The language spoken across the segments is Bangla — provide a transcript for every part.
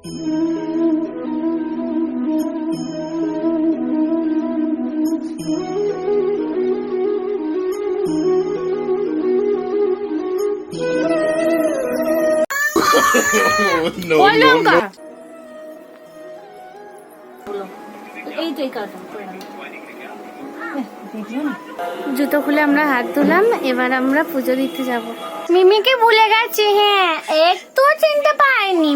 No, ওই no, লঙ্কা no. এইটাই জুতো খুলে আমরা হাত ধুলাম, এবার আমরা পুজো দিতে যাব। মিমিকে ভুলে গেছি, হ্যাঁ একটু চিনতে পাইনি।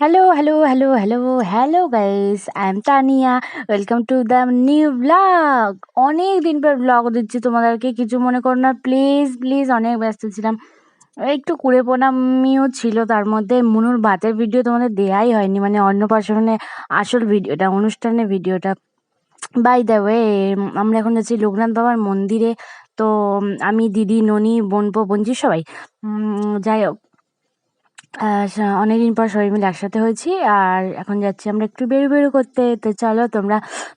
Hello hello hello hello hello guys, I am Tania, welcome to the new blog. অনেক দিন পর ব্লগ দিচ্ছি তোমাদেরকে, কিছু মনে করো না প্লিজ প্লিজ। অনেক ব্যস্ত ছিলাম, একটু কুড়েপোনামিও ছিল, তার মধ্যে মুনুর বাতের ভিডিও তোমাদের দেয়াই হয়নি, মানে অন্নপ্রাশনে আসল ভিডিওটা, অনুষ্ঠানের ভিডিওটা। বাই দ্য ওয়ে, আমরা এখন যাচ্ছি লোকনাথ বাবার মন্দিরে। তো আমি, দিদি, ননি, বোনপো, বোনজি সবাই, যাই হোক, অনেকদিন পর সবাই মিলে একসাথে হয়েছি। আর এখন যাচ্ছি আমরা একটু বেরো বেরো করতে। তো চলো তোমরা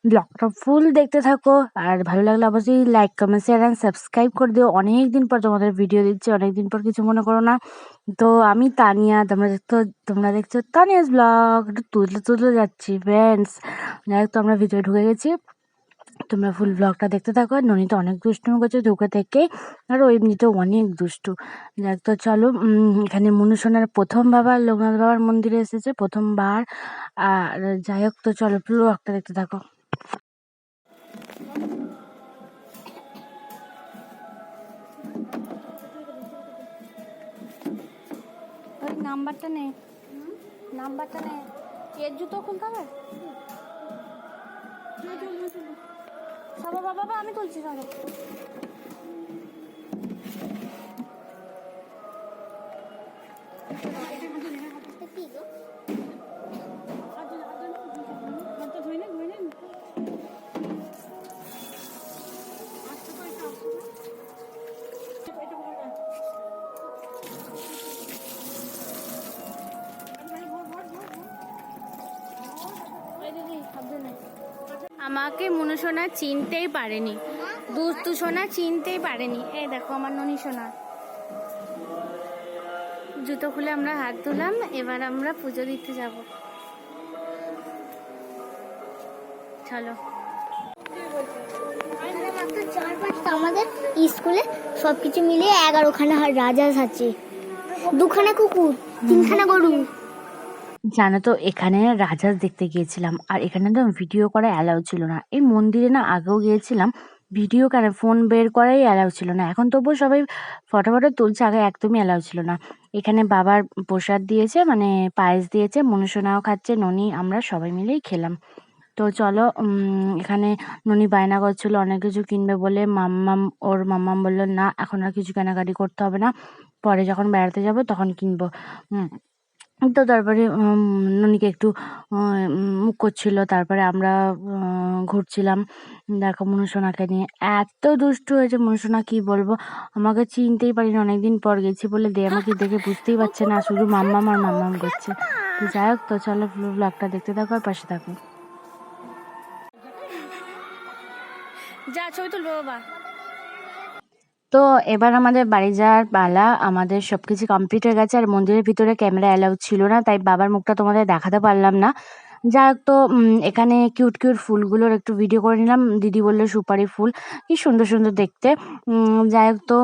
ব্লগটা ফুল দেখতে থাকো, আর ভালো লাগলে অবশ্যই like, comment, share and subscribe করে দিও। অনেক দিন পর তোমাদের ভিডিও দিচ্ছি, অনেক দিন পর, কিছু মনে করো না। তো আমি তানিয়া, তোমরা দেখছো তানিয়াস ব্লগ। একটু তুলতে তুলতে যাচ্ছি ফ্রেন্ডস। যাই হোক, তো আমরা ভিতরে ঢুকে গেছি, তোমরা ফুল ব্লগটা দেখতে থাকো। আর ননি তো অনেক দুষ্টুমি করছে ঢুকে থেকে, আর ও এমনিতেও অনেক দুষ্টু। যাক, তো চলো, এখানে মনুসোনার প্রথম বাবার, লোকনাথ বাবার মন্দিরে এসেছে প্রথমবার। আর যাই হোক, তো চলো ব্লগটা দেখতে থাকো। নাম্বারটা নেই, নাম্বারটা নেই, এর জুতো খুলতে হবে। বাবা বাবা, আমি তুলছি তাহলে। আমাকে মনুসোনা চিনতেই পারেনি, দুষ্টু সোনা চিনতেই পারেনি। এই দেখো আমার ননি সোনা। জুতো খুলে আমরা হাত ধুলাম, এবার আমরা পুজো দিতে যাব। চলো। আমাদের স্কুলে সবকিছু মিলিয়ে 11খানা রাজহাঁস আছে, 2খানা কুকুর, 3খানা গরু। জানো তো, এখানে রাজহাঁস দেখতে গিয়েছিলাম, আর এখানে তো ভিডিও করা অ্যালাউ ছিল না। এই মন্দিরে না আগেও গিয়েছিলাম, ভিডিও কেন, ফোন বের করাই অ্যালাউ ছিল না। এখন তবুও সবাই ফটো ফটো তুলছে, আগে একদমই অ্যালাউ ছিল না। এখানে বাবার প্রসাদ দিয়েছে, মানে পায়েস দিয়েছে, মনুসোনাও খাচ্ছে, ননি, আমরা সবাই মিলেই খেলাম। তো চলো, এখানে ননি বায়না করছিল অনেক কিছু কিনবে বলে। ওর মাম্মাম বললো না, এখন আর কিছু কেনাকাটি করতে হবে না, পরে যখন বেড়াতে যাব তখন কিনবো। তো তারপরে ননিকে একটু মুখ করছিল, তারপরে আমরা ঘুরছিলাম। দেখো মনুসোনাকে নিয়ে এত দুষ্টু হয়েছে মনুসোনা, কি বলবো, আমাকে চিনতেই পারিনি, অনেকদিন পর গেছি বলে আমাকে দেখে বুঝতেই পারছে না, শুধু মাম্মাম আর মাম্মাম করছে। তো যাই হোক, তো চলো ব্লগটা দেখতে থাকো আর পাশে থাকো। যা ছবি তুলবো বাবা। তো এবার আমাদের বাড়ি যাওয়ার পালা, আমাদের সবকিছু কমপ্লিট হয়ে গেছে। আর মন্দিরের ভিতরে ক্যামেরা অ্যালাউ ছিল না, তাই বাবার মুখটা তোমাদের দেখাতে পারলাম না। যাই হোক, তো এখানে কিউট কিউট ফুলগুলোর একটু ভিডিও করে নিলাম। দিদি বললো সুপারি ফুল, কি সুন্দর সুন্দর দেখতে। যাই হোক, তো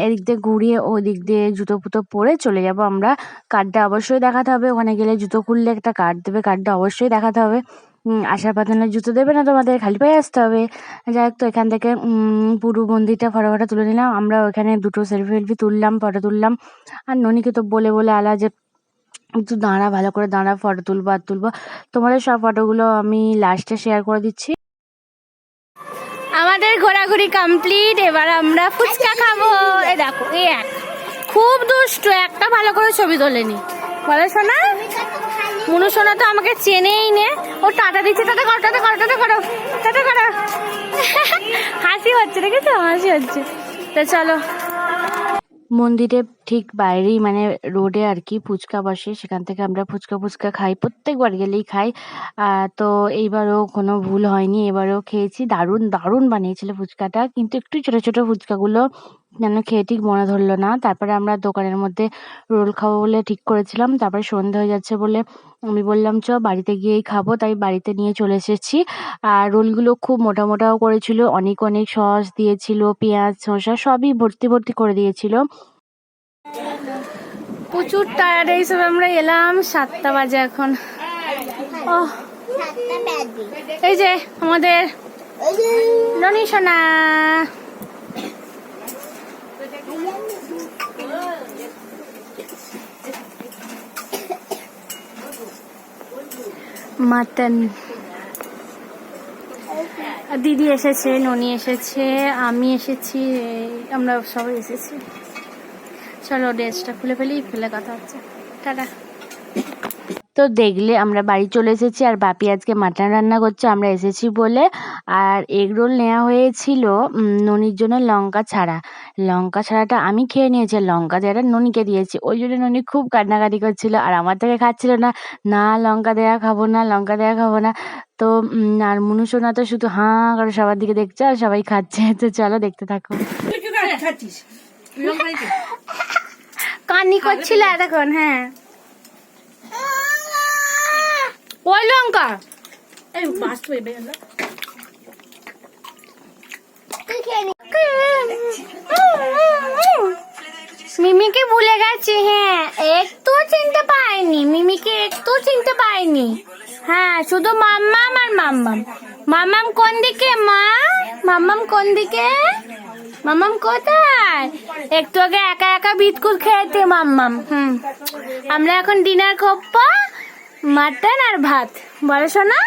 এদিক দিয়ে ঘুরিয়ে ওই দিক দিয়ে জুতো ফুতো পরে চলে যাব আমরা। কার্ডটা অবশ্যই দেখাতে হবে, ওখানে গেলে জুতো খুললে একটা কার্ড দেবে, কার্ডটা অবশ্যই দেখাতে হবে। আসার পাতানে জুতো দেবে না, তোমাদের খালি পায়ে আসতে হবে। যাই হোক, তো এখান থেকে পুরো মন্দিরটা ফটো তুলে নিলাম আমরা। ওখানে দুটো সেলফি তুললাম, ফটো তুললাম। আর ননিকে তো বলে বলে আলা যে একটু দাঁড়া, ভালো করে দাঁড়া, ফটো তুলবো আর তুলবো। তোমাদের সব ফটোগুলো আমি লাস্টে শেয়ার করে দিচ্ছি। আমাদের ঘোরাঘুরি কমপ্লিট, এবার আমরা ফুচকা খাবো। এই দেখো, খুব দুষ্ট, একটা ভালো করে ছবি তোলেনি, বলে শোনা। মনু সোনা তো আমাকে চেনেই নে, ও টাটা দিচ্ছে, টাটা করো, টাটা করো, টাটা করো, টাটা করো। হাসি হচ্ছে, দেখেছো, হাসি হচ্ছে। তো চলো, মন্দিরের ঠিক বাইরেই, মানে রোডে আর কি, ফুচকা বসে, সেখান থেকে আমরা ফুচকা খাই, প্রত্যেকবার গেলেই খাই। তো এইবারও কোনো ভুল হয়নি, এবারেও খেয়েছি। দারুণ দারুণ বানিয়েছিল ফুচকাটা, কিন্তু একটু ছোট ছোট ফুচকাগুলো, যেন খেয়ে ঠিক মনে ধরলো না। তারপরে আমরা দোকানের মধ্যে রোল খাবো বলে ঠিক করেছিলাম। তারপরে সন্ধ্যা হয়ে যাচ্ছে বলে আমি বললাম চ বাড়িতে গিয়েই খাবো, তাই বাড়িতে নিয়ে চলে এসেছি। আর রোলগুলো খুব মোটা মোটাও করেছিল, অনেক অনেক সস দিয়েছিল, পেঁয়াজ শসা সবই ভর্তি ভর্তি করে দিয়েছিল। প্রচুর টায়ার্ড হিসেবে আমরা এলাম, 7টা বাজে এখন। ও এই যে আমাদের ননি সোনা, মাটন। দিদি এসেছে, ননি এসেছে, আমি এসেছি, আমরা সবাই এসেছি। চলো ড্রেসটা খুলে ফেলি, ফেলে কথা হচ্ছে, টাটা। তো দেখলে আমরা বাড়ি চলে এসেছি, আর বাপি আজকে মাটন রান্না করছে আমরা এসেছি বলে। আর এগ রোল নেওয়া হয়েছিল ননির জন্য লঙ্কা ছাড়া। লঙ্কা ছাড়াটা আমি খেয়ে নিয়েছি, লঙ্কা দেওয়াটা ননিকে দিয়েছি। ওই জন্য ননি খুব কান্নাকাটি করছিল আর আমার থেকে খাচ্ছিল না, না লঙ্কা দেওয়া খাবো না, লঙ্কা দেওয়া খাবো না। তো আর মুনুসোনা তো শুধু হাঁ করে সবার দিকে দেখছে আর সবাই খাচ্ছে। তো চলো দেখতে থাকো। কান্নি করছিল এতক্ষণ। হ্যাঁ ওই লঙ্কা মিমিকে ভুলে গেছি। হ্যাঁ একটু চিনতে পাইনি, মিমিকে একটু চিনতে পাইনি। হ্যাঁ শুধু মাম্মাম আর মাম্মাম। মাম্মাম কোন দিকে মা? মাম্মাম কোন দিকে? মাম্মাম কোথায়? একটু আগে একা একা বিস্কুট খেয়েছে মাম্মাম। আমরা এখন ডিনার খাবো মাটন আর ভাত। বলো শোনা,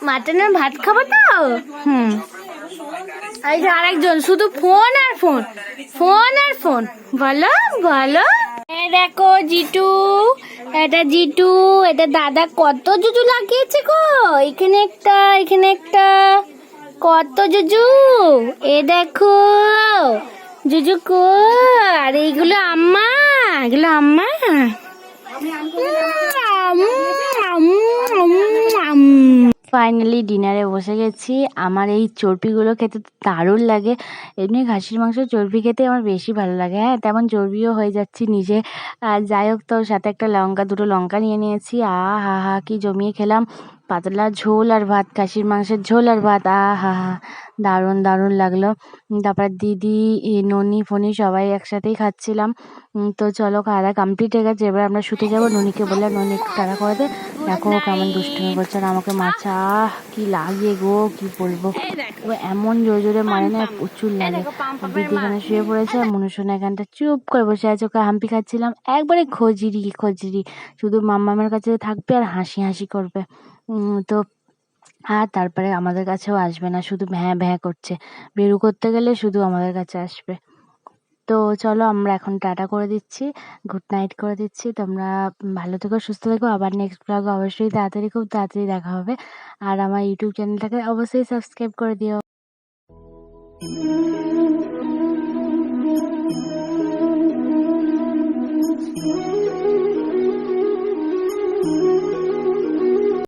মাটন আর ভাত খাবো তো। এই যে আরেকজন শুধু ফোন আর ফোন, ফোন আর ফোন। বলো বলো। এই দেখো জিটু, এটা জিটু, এটা দাদা কত জুজু লাগিয়েছে গো। এখানে একটা, এখানে একটা, কত জুজু। এ দেখো জুজু কো। আর এইগুলো আম্মা, এগুলো আম্মা। ফাইনালি ডিনারে বসে গেছি। আমার এই চর্বিগুলো খেতে দারুণ লাগে। এমনি খাসির মাংস চর্বি খেতে আমার বেশি ভালো লাগে। হ্যাঁ তেমন চর্বিও হয়ে যাচ্ছি নিজে। আর যাই হোক, তো সাথে একটা লঙ্কা, দুটো লঙ্কা নিয়ে নিয়েছি। হা হা কি জমিয়ে খেলাম। পাতলা ঝোল আর ভাত, খাসির মাংসের ঝোল আর ভাত। হা হা দারুণ দারুণ লাগলো। তারপর দিদি, ননি ফনি সবাই একসাথেই খাচ্ছিলাম। তো চলো খাওয়া দাওয়া কমপ্লিট হয়ে গেছে, এবার আমরা শুতে যাবো। ননিকে বললাম ননি একটু তাড়া করে দে, দেখো কেমন দুষ্টুমি করছে আর আমাকে মারছে। কি লাগে গো, কি বলবো। ও এমন জোরে জোরে মারে না, প্রচুর লাগে। দিদি এখানে শুয়ে পড়েছে, মনুষ্যনা এখানটা চুপ করে বসে আছে, ওকে হাম্পি খাচ্ছিলাম। একবারে খজরি খজরি, শুধু মাম্মামের কাছে থাকবে আর হাসি হাসি করবে। তো আর তারপরে আমাদের কাছেও আসবে না, শুধু ভ্যাঁ ভ্যাঁ করছে। বেরু করতে গেলে শুধু আমাদের কাছে আসবে। তো চলো আমরা এখন টাটা করে দিচ্ছি, গুড নাইট করে দিচ্ছি। তোমরা ভালো থেকো, সুস্থ থেকো। আবার নেক্সট ব্লগে অবশ্যই তাড়াতাড়ি, খুব তাড়াতাড়ি দেখা হবে। আর আমার ইউটিউব চ্যানেলটাকে অবশ্যই সাবস্ক্রাইব করে দিও।